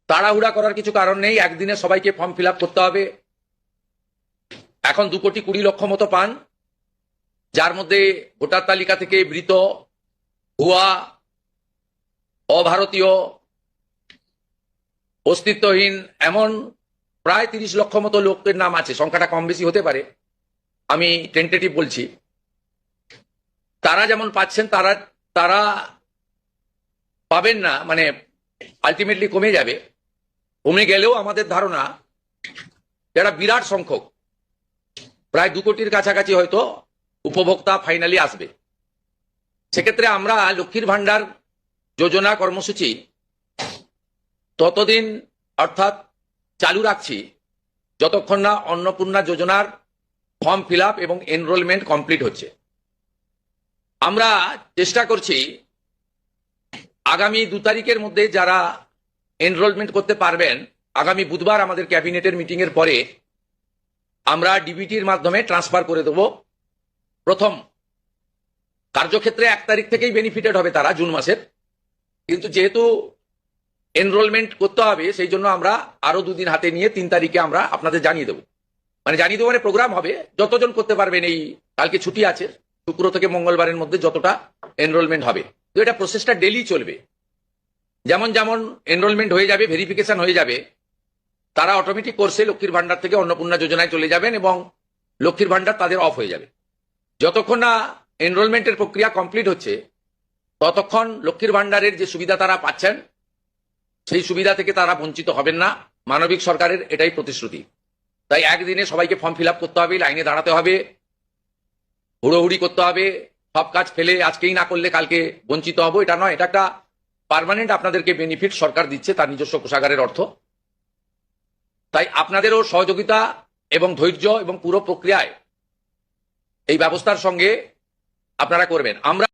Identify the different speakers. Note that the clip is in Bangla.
Speaker 1: তাড়াহুড়া করার কিছু কারণ নেই। একদিনে সবাইকে ফর্ম ফিল আপ করতে হবে। এখন 2,20,00,000 মতো পান, যার মধ্যে ভোটার তালিকা থেকে মৃত, ভুয়া, অভারতীয়, অস্তিত্বহীন এমন প্রায় 30 লক্ষ মতো লোকের নাম আছে। সংখ্যাটা কম বেশি হতে পারে, আমি টেন্টেটিভ বলছি। তারা যেমন পাচ্ছেন তারা তারা পাবেন না, মানে আলটিমেটলি কমে যাবে। কমে গেলেও আমাদের ধারণা যারা বিরাট সংখ্যক, প্রায় 2 কোটির কাছাকাছি হয়তো উপভোক্তা ফাইনালি আসবে। সেক্ষেত্রে আমরা লক্ষ্মীর ভান্ডার যোজনা কর্মসূচি ততদিন অর্থাৎ চালু রাখছি যতক্ষণ না অন্নপূর্ণা যোজনার ফর্ম ফিল আপ এবং এনরোলমেন্ট কমপ্লিট হচ্ছে। আমরা চেষ্টা করছি আগামী 2 তারিখের মধ্যে যারা এনরোলমেন্ট করতে পারবেন, আগামী বুধবার আমাদের ক্যাবিনেটের মিটিং এর পরে আমরা ডিবিটির মাধ্যমে ট্রান্সফার করে দেব। প্রথম কার্যক্ষেত্রে 1 তারিখ থেকেই বেনিফিটেড হবে তারা, জুন মাসের। কিন্তু যেহেতু এনরোলমেন্ট করতে হবে, সেই জন্য আমরা আরো 2 দিন হাতে নিয়ে 3 তারিখে আমরা আপনাদের জানিয়ে দেবো। জানিয়ে দেবো মানে প্রোগ্রাম হবে, যতজন করতে পারবেন। এই কালকে ছুটি আছে, শুক্র থেকে মঙ্গলবারের মধ্যে যতটা এনরোলমেন্ট হবে। তো এটা প্রসেসটা ডেলি চলবে। যেমন যেমন এনরোলমেন্ট হয়ে যাবে, ভেরিফিকেশন হয়ে যাবে, তারা অটোমেটিক কোর্সে লক্ষ্মীর ভান্ডার থেকে অন্নপূর্ণা যোজনায় চলে যাবেন এবং লক্ষ্মীর ভান্ডার তাদের অফ হয়ে যাবে। যতক্ষণ না এনরোলমেন্টের প্রক্রিয়া কমপ্লিট হচ্ছে, ততক্ষণ লক্ষ্মীর ভান্ডারের যে সুবিধা তারা পাচ্ছেন, সেই সুবিধা থেকে তারা বঞ্চিত হবেন না। মানবিক সরকারের এটাই প্রতিশ্রুতি। তাই একদিনে সবাইকে ফর্ম ফিল আপ করতে হবে, লাইনে দাঁড়াতে হবে, হুড়োহুড়ি করতে হবে, সব কাজ ফেলে আজকেই না করলে কালকে বঞ্চিত হবো, এটা নয়। এটা একটা পার্মানেন্ট আপনাদেরকে বেনিফিট সরকার দিচ্ছে তার নিজস্ব কোষাগারের অর্থ। তাই আপনাদেরও সহযোগিতা এবং ধৈর্য এবং পুরো প্রক্রিয়ায় এই ব্যবস্থার সঙ্গে আপনারা করবেন। আমরা